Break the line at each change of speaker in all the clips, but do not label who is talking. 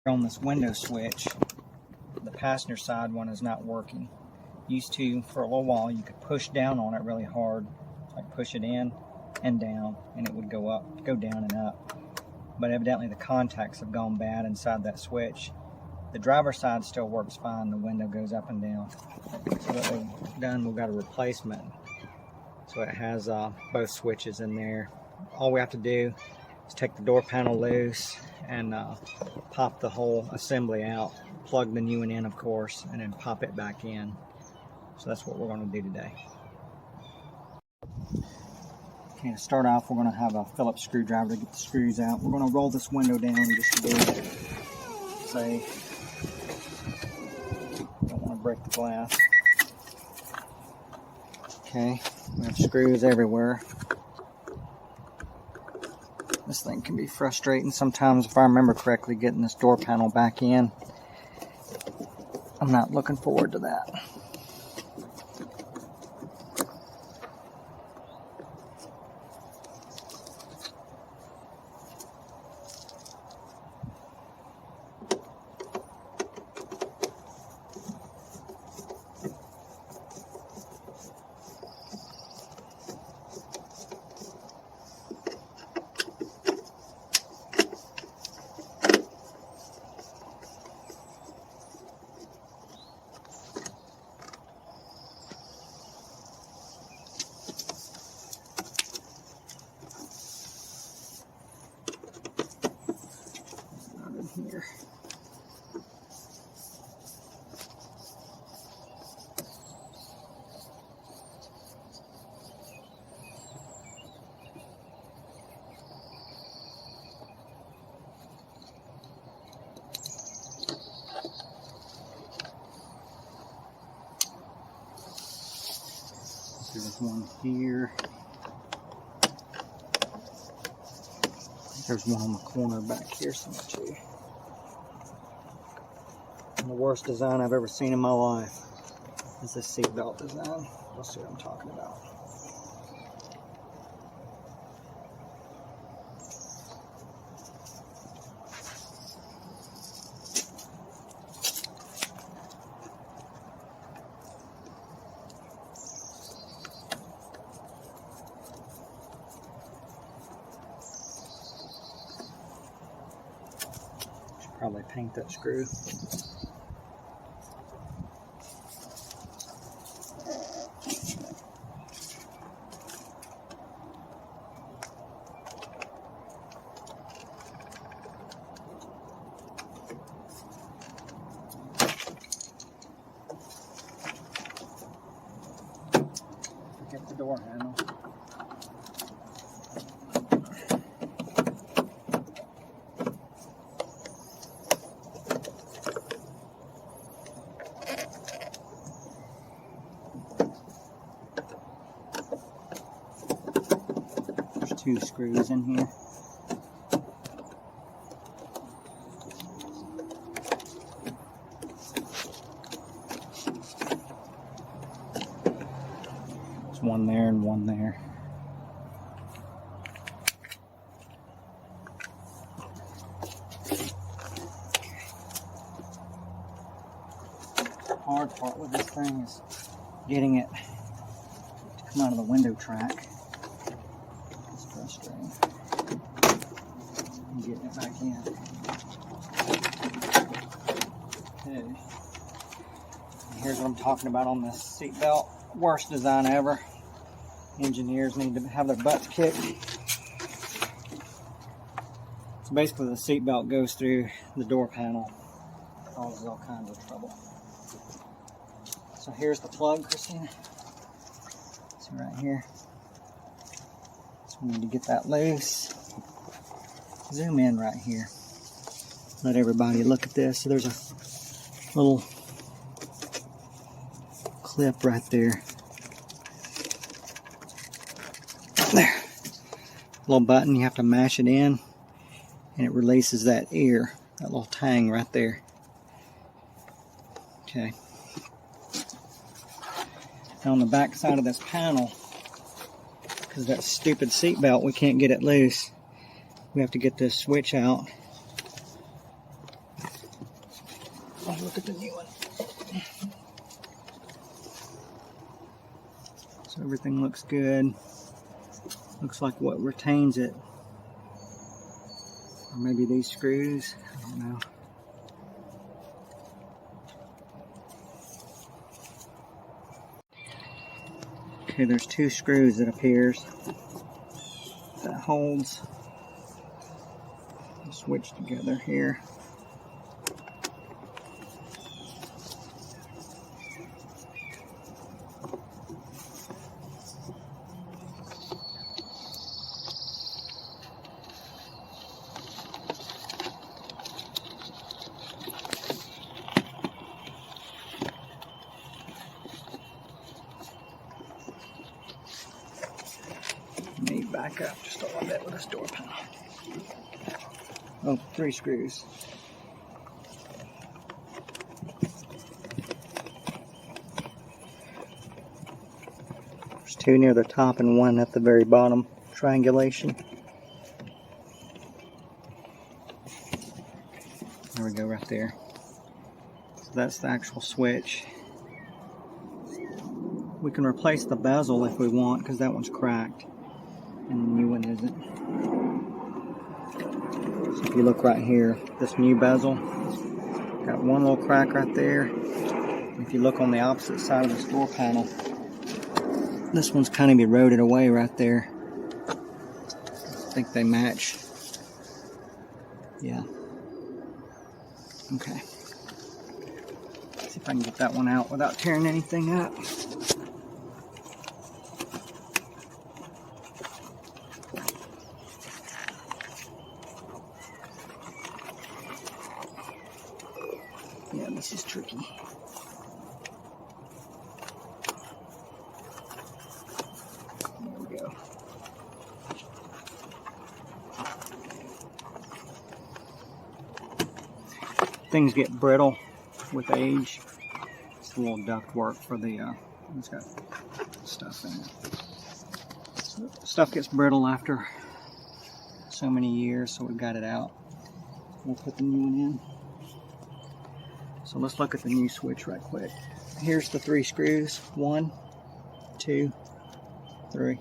On this window switch, the passenger side one is not working. Used to, for a little while, you could push down on it really hard, like push it in and down, and it would go up, go down and up. But evidently the contacts have gone bad inside that switch. The driver's side still works fine. The window goes up and down. So what we've done, we've got a replacement. So it has both switches in there. All we have to do is take the door panel loose and pop the whole assembly out. Plug the new one in, of course, and then pop it back in. So that's what we're going to do today. Okay, to start off, we're going to have a Phillips screwdriver to get the screws out. We're going to roll this window down just to be safe. Don't want to break the glass. Okay, we have screws everywhere. This thing can be frustrating sometimes, if I remember correctly, getting this door panel back in. I'm not looking forward to that. Here. There's one here. There's one on the corner back here somewhere too. And the worst design I've ever seen in my life is this seatbelt design. You'll see what I'm talking about. Should probably paint that screw. Get the door handle. There's 2 screws in here. One there and one there. The hard part with this thing is getting it to come out of the window track. It's frustrating. And getting it back in. Okay. And here's what I'm talking about on this seat belt. Worst design ever. Engineers need to have their butts kicked. So basically the seat belt goes through the door panel. Causes all kinds of trouble. So here's the plug, Christina. See right here. So we need to get that loose. Zoom in right here. Let everybody look at this. So there's a little clip right there. There. Little button, you have to mash it in and it releases that ear, that little tang right there. Okay. Now on the back side of this panel, because that stupid seat belt, we can't get it loose. We have to get this switch out So everything looks good. Looks like what retains it, or maybe these screws, I don't know. Okay, there's 2 screws, it appears, that holds the switch together here. Let me back up just a little bit with this door panel. Oh, 3 screws. There's 2 near the top and 1 at the very bottom. Triangulation. There we go, right there. So that's the actual switch. We can replace the bezel if we want, because that one's cracked and the new one isn't. So if you look right here, this new bezel got 1 little crack right there. If you look on the opposite side of this door panel, this one's kind of eroded away right there. I think they match. Yeah. Okay. See if I can get that one out without tearing anything up. Yeah, this is tricky. There we go. Things get brittle with age. It's a little duct work for the, it's got stuff in it. So stuff gets brittle after so many years, so we've got it out. We'll put the new one in. So let's look at the new switch right quick. Here's the 3 screws. 1, 2, 3.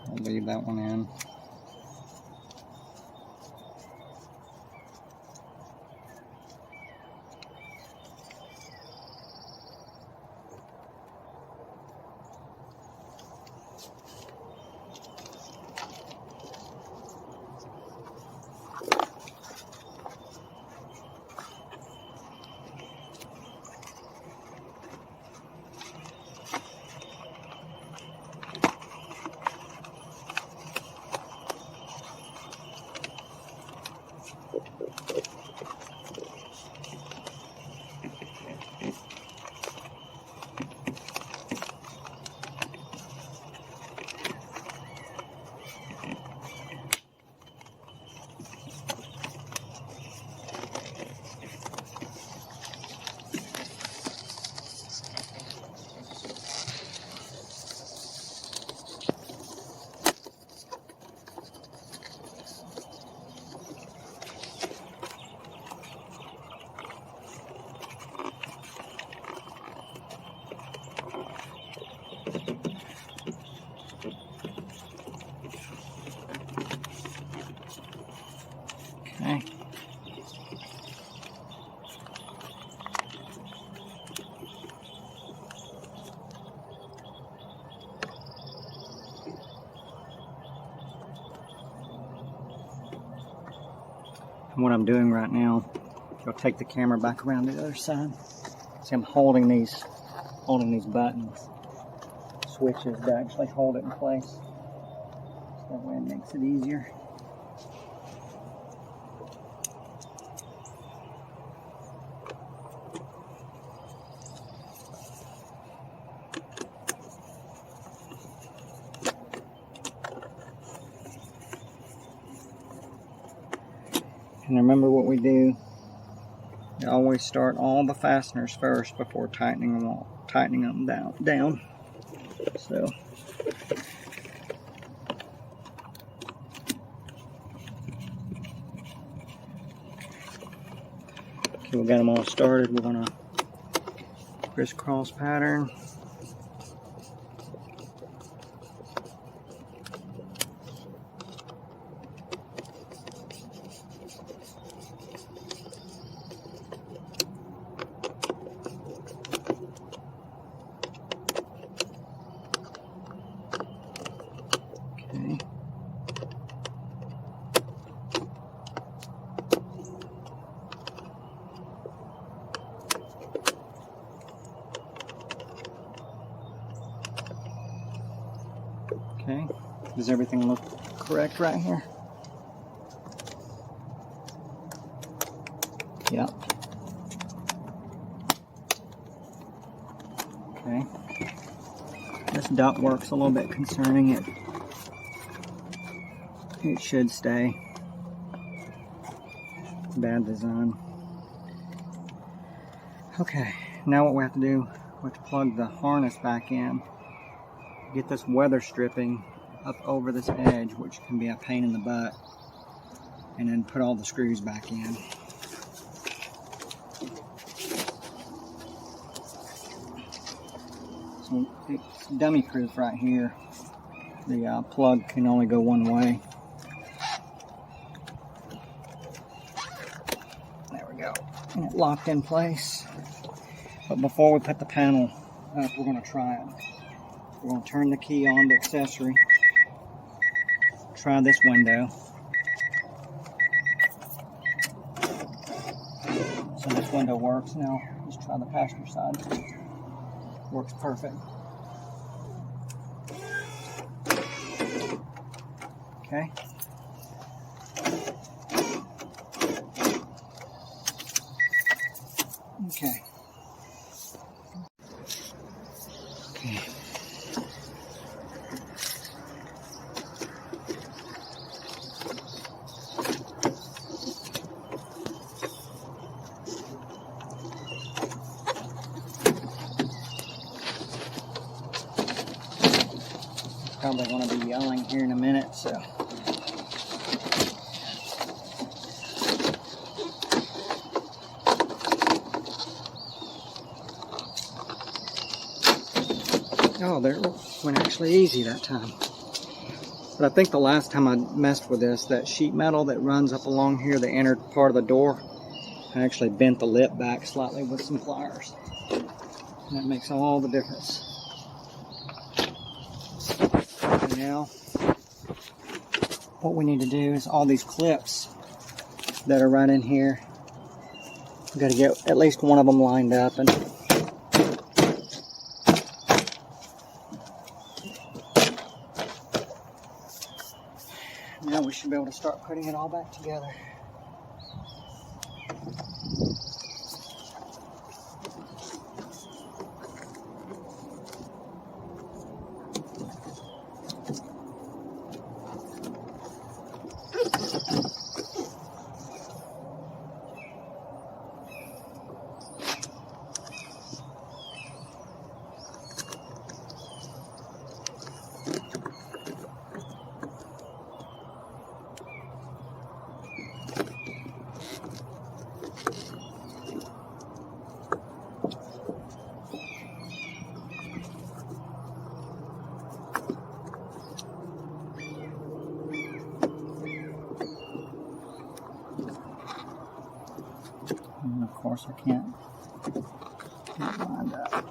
I'll leave that one in. Okay. And what I'm doing right now, I'll take the camera back around to the other side. See, I'm holding these buttons, switches to actually hold it in place. So that way it makes it easier. And remember what we do. You always start all the fasteners first before tightening them down. So okay, we got them all started. We're gonna crisscross pattern. Okay. Okay, does everything look correct right here? Yep. Okay. This dot work's a little bit concerning. It should stay. Bad design. Okay, now what we have to do, we have to plug the harness back in. Get this weather stripping up over this edge, which can be a pain in the butt, and then put all the screws back in. So it's dummy proof right here. The plug can only go one way. There we go. And it locked in place. But before we put the panel up, we're going to try it. We're going to turn the key on to accessory. Try this window. So this window works now. Let's try the passenger side. Works perfect. Okay. Okay. Okay. Probably going to be yelling here in a minute, so. Oh, there it went actually easy that time. But I think the last time I messed with this, that sheet metal that runs up along here, the inner part of the door, I actually bent the lip back slightly with some pliers. And that makes all the difference. And now, what we need to do is all these clips that are right in here, we've got to get at least one of them lined up. And now we should be able to start putting it all back together. And of course I can't line up.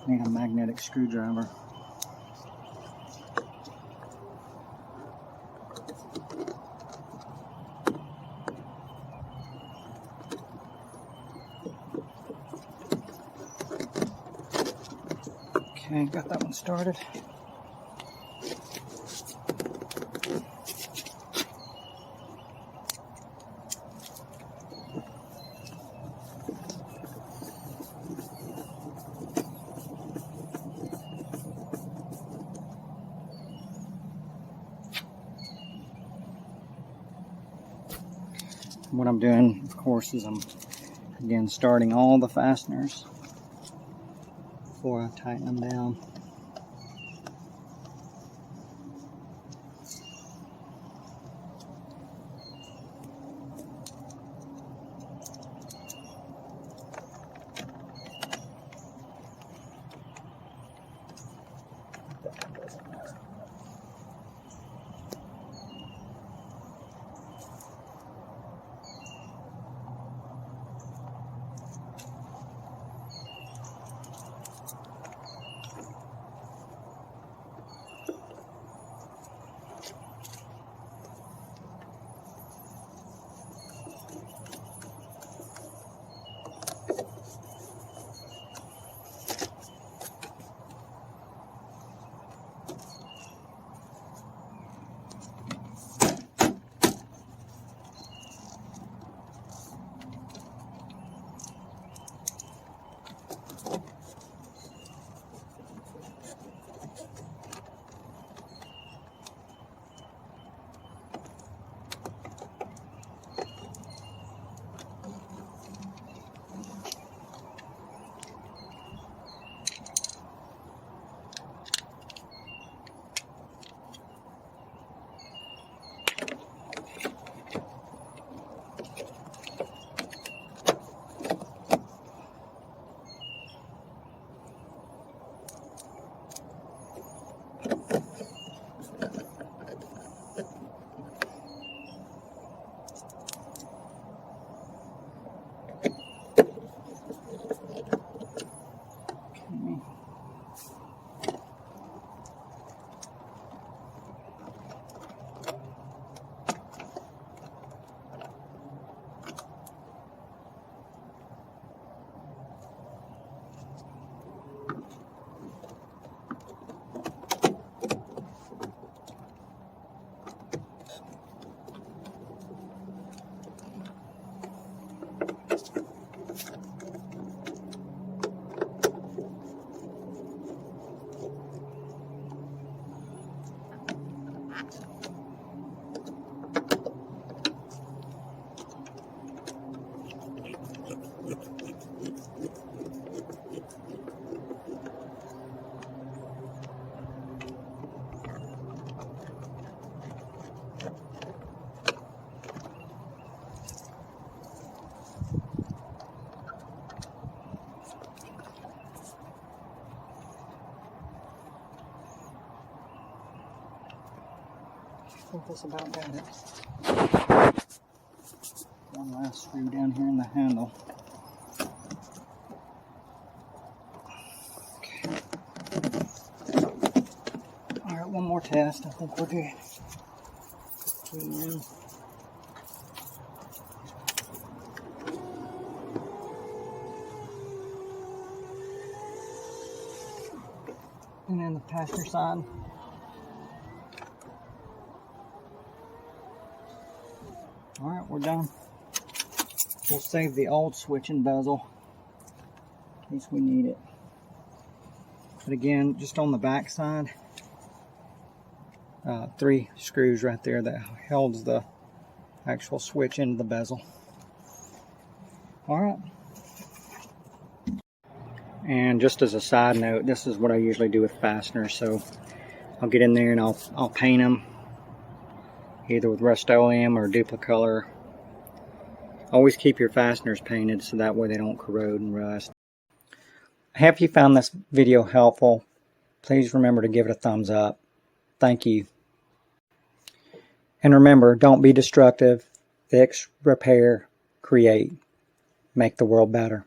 Need a magnetic screwdriver. Okay, got that one started. What I'm doing, of course, is I'm again starting all the fasteners before I tighten them down. I think that's about got it. One last screw down here in the handle. Okay. Alright, one more test. I think we're good. And then the passenger side. Alright, we're done. We'll save the old switch and bezel in case we need it. But again, just on the back side, 3 screws right there that holds the actual switch into the bezel. Alright. And just as a side note, this is what I usually do with fasteners. So I'll get in there and I'll paint them either with Rust-Oleum or Duplicolor. Always keep your fasteners painted so that way they don't corrode and rust. I hope you found this video helpful. Please remember to give it a thumbs up. Thank you. And remember, don't be destructive. Fix, repair, create. Make the world better.